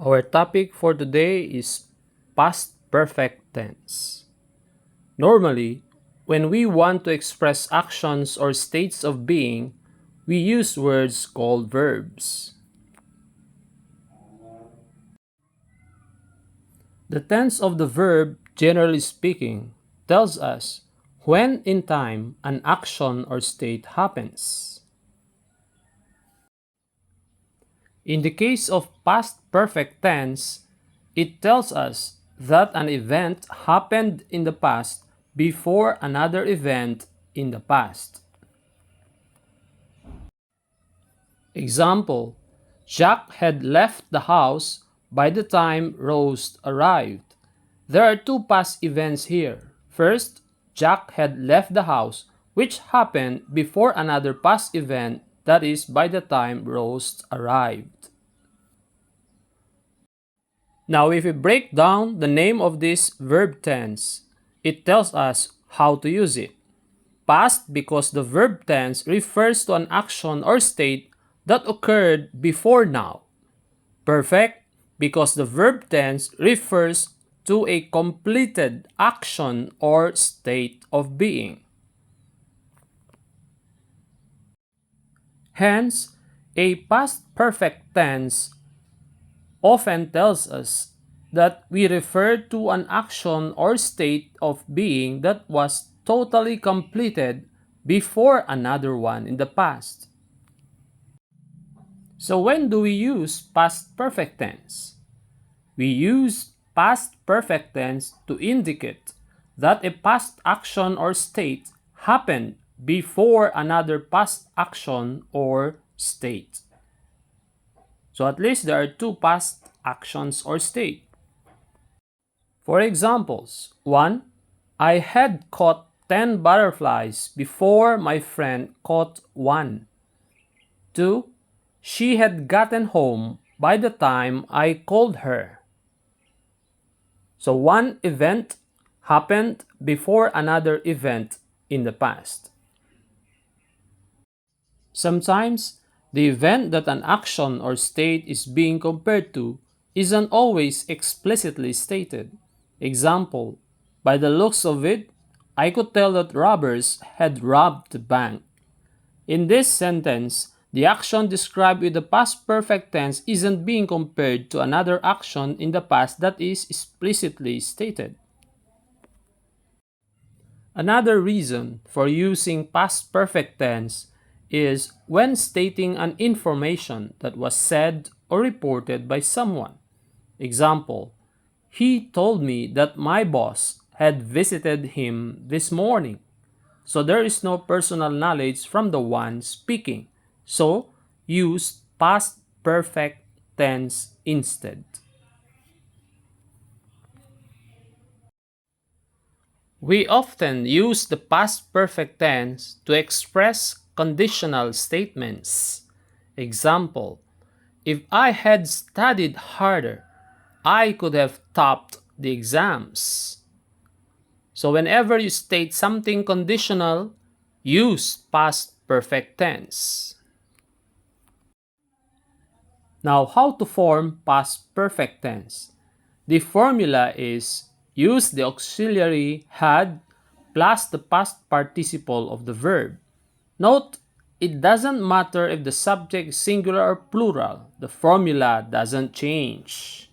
Our topic for today is past perfect tense. Normally, when we want to express actions or states of being, we use words called verbs. The tense of the verb, generally speaking, tells us when in time an action or state happens. In the case of past perfect tense, it tells us that an event happened in the past before another event in the past. Example: Jack had left the house by the time Rose arrived. There are two past events here. First, Jack had left the house, which happened before another past event, that is, by the time Rose arrived. Now, if we break down the name of this verb tense, it tells us how to use it. Past because the verb tense refers to an action or state that occurred before now. Perfect because the verb tense refers to a completed action or state of being. Hence, a past perfect tense often tells us that we refer to an action or state of being that was totally completed before another one in the past. So when do we use past perfect tense? We use past perfect tense to indicate that a past action or state happened before another past action or state. So at least there are two past actions or state. For examples, 1. I had caught 10 butterflies before my friend caught one. 2. She had gotten home by the time I called her. So one event happened before another event in the past. Sometimes, the event that an action or state is being compared to isn't always explicitly stated. Example: by the looks of it, I could tell that robbers had robbed the bank. In this sentence, the action described with the past perfect tense isn't being compared to another action in the past that is explicitly stated. Another reason for using past perfect tense is when stating an information that was said or reported by someone. Example: he told me that my boss had visited him this morning. So there is no personal knowledge from the one speaking. So use past perfect tense instead. We often use the past perfect tense to express conditional statements. Example: if I had studied harder, I could have topped the exams. So whenever you state something conditional, use past perfect tense. Now, how to form past perfect tense? The formula is use the auxiliary had plus the past participle of the verb. Note, it doesn't matter if the subject is singular or plural. The formula doesn't change.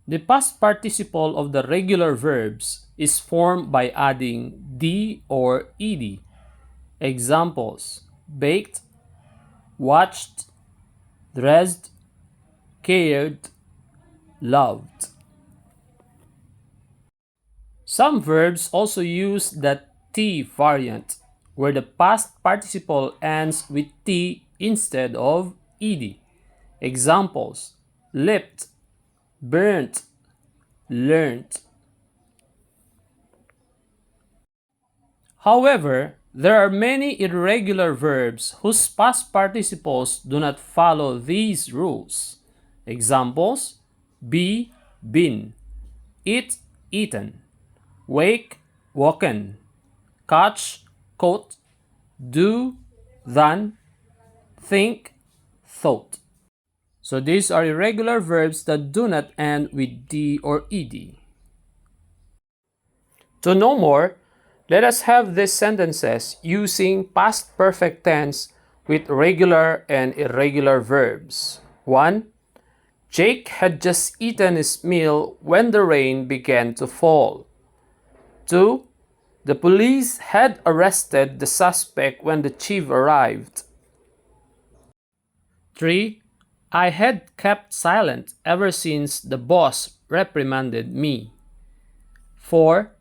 The past participle of the regular verbs is formed by adding d or ed. Examples: baked, watched, dressed, cared, loved. Some verbs also use the t variant, where the past participle ends with t instead of ed. Examples: lipped, burnt, learnt. However, there are many irregular verbs whose past participles do not follow these rules. Examples: be, been, eat, eaten, wake, woken, catch, caught, do, done, think, thought. So these are irregular verbs that do not end with D or ED. To know more, let us have these sentences using past perfect tense with regular and irregular verbs. 1. Jake had just eaten his meal when the rain began to fall. 2. The police had arrested the suspect when the chief arrived. 3. I had kept silent ever since the boss reprimanded me. 4.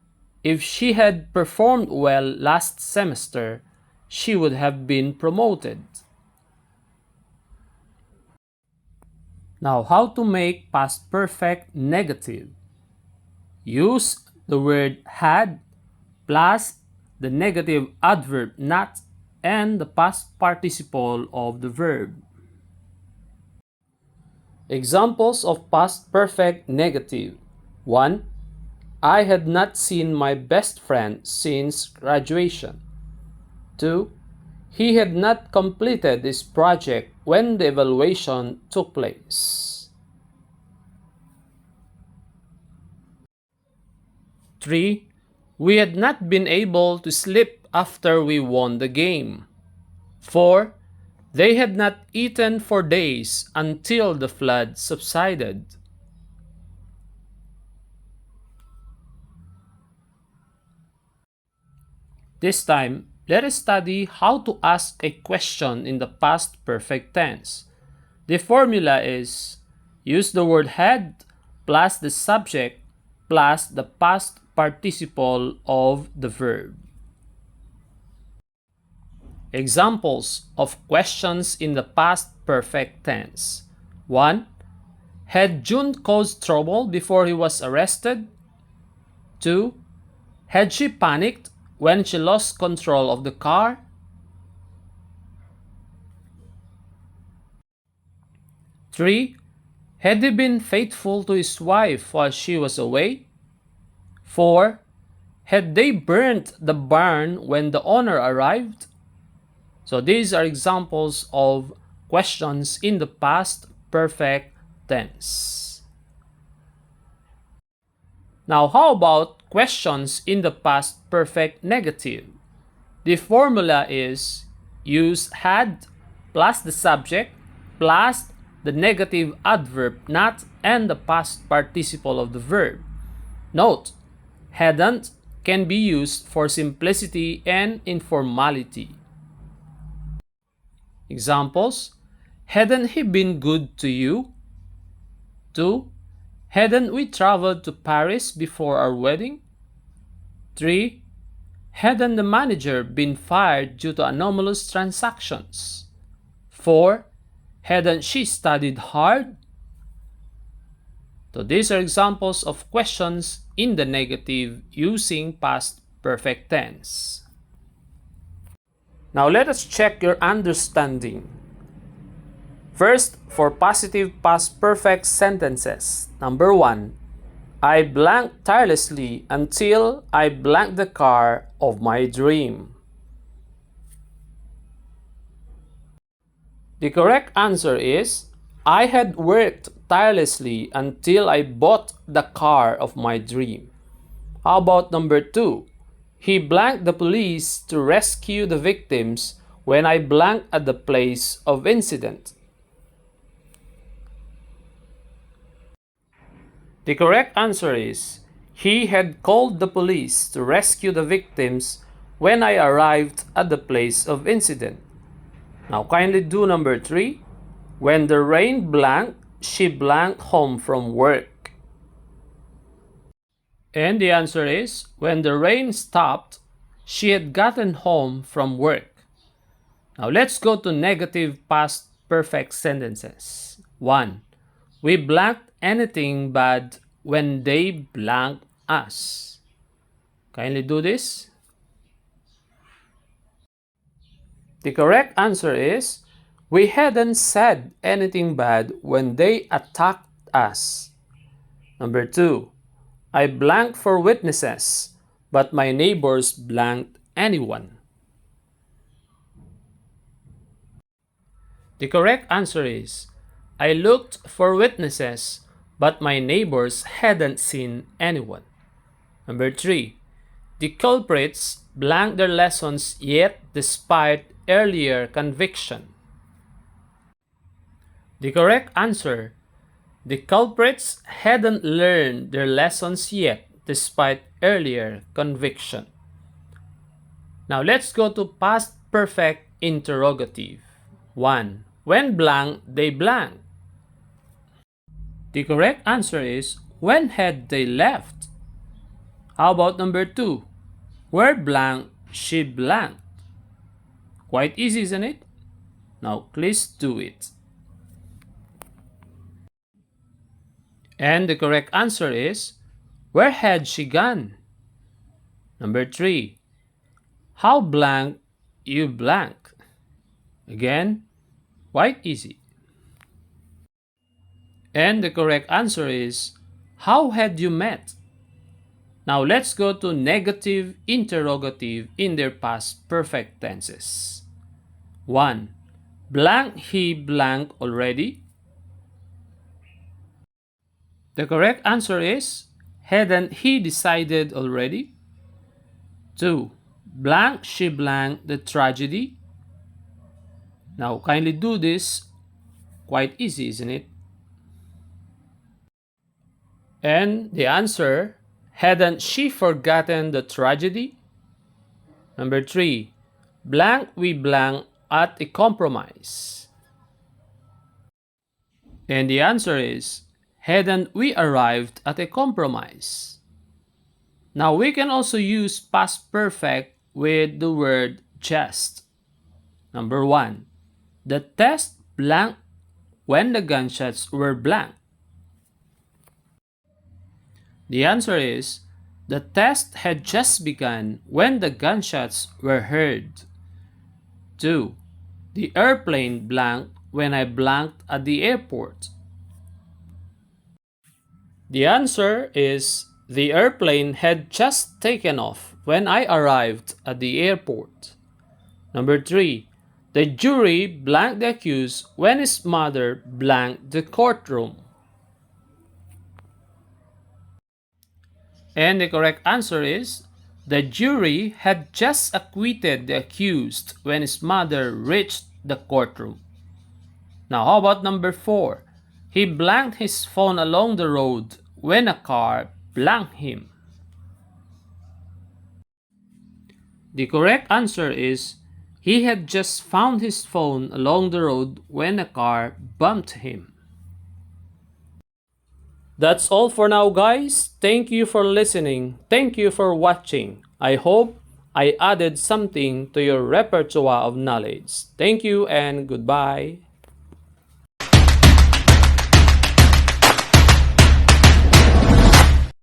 If she had performed well last semester, she would have been promoted. Now, how to make past perfect negative? Use the word had plus the negative adverb not and the past participle of the verb. Examples of past perfect negative. 1. I had not seen my best friend since graduation. 2. He had not completed this project when the evaluation took place. 3. We had not been able to sleep after we won the game. 4. They had not eaten for days until the flood subsided. This time, let us study how to ask a question in the past perfect tense. The formula is use the word had plus the subject plus the past participle of the verb. Examples of questions in the past perfect tense. 1. Had June caused trouble before he was arrested? 2. Had she panicked when she lost control of the car? 3. Had he been faithful to his wife while she was away? 4. Had they burnt the barn when the owner arrived? So these are examples of questions in the past perfect tense. Now, how about questions in the past perfect negative? The formula is use had plus the subject plus the negative adverb not and the past participle of the verb. Note, hadn't can be used for simplicity and informality. Examples: hadn't he been good to you? 2. Hadn't we traveled to Paris before our wedding? 3. Hadn't the manager been fired due to anomalous transactions? 4. Hadn't she studied hard? So these are examples of questions in the negative using past perfect tense. Now let us check your understanding. First, for positive past perfect sentences. Number 1. I blanked tirelessly until I blanked the car of my dream. The correct answer is I had worked tirelessly until I bought the car of my dream. How about number 2? He blanked the police to rescue the victims when I blanked at the place of incident. The correct answer is he had called the police to rescue the victims when I arrived at the place of incident. Now kindly do number 3. When the rain blanked, she blanked home from work. And the answer is when the rain stopped, she had gotten home from work. Now let's go to negative past perfect sentences. 1. We blanked anything bad when they blanked us. Kindly do this. The correct answer is we hadn't said anything bad when they attacked us. Number 2. I blanked for witnesses, but my neighbors blanked anyone. The correct answer is I looked for witnesses, but my neighbors hadn't seen anyone. Number 3. The culprits blanked their lessons yet despite earlier conviction. The correct answer: the culprits hadn't learned their lessons yet despite earlier conviction. Now let's go to past perfect interrogative. 1. When blank, they blank. The correct answer is when had they left. How about number 2? Where blank, she blanked. Quite easy, isn't it? Now please do it. And the correct answer is, where had she gone? Number 3. How blank you blank. Again, quite easy. And the correct answer is, how had you met? Now let's go to negative interrogative in their past perfect tenses. 1. Blank he blank already. The correct answer is, hadn't he decided already? 2. Blank she blank the tragedy. Now kindly do this. Quite easy, isn't it? And the answer, hadn't she forgotten the tragedy? Number 3. Blank we blank at a compromise. And the answer is, hadn't we arrived at a compromise? Now we can also use past perfect with the word just. Number 1. The test blanked when the gunshots were blank. The answer is, the test had just begun when the gunshots were heard. 2. The airplane blanked when I blanked at the airport. The answer is, the airplane had just taken off when I arrived at the airport. Number 3. The jury blanked the accused when his mother blanked the courtroom. And the correct answer is, the jury had just acquitted the accused when his mother reached the courtroom. Now how about number 4? He blanked his phone along the road when a car blanked him. The correct answer is, he had just found his phone along the road when a car bumped him. That's all for now, guys. Thank you for listening. Thank you for watching. I hope I added something to your repertoire of knowledge. Thank you and goodbye.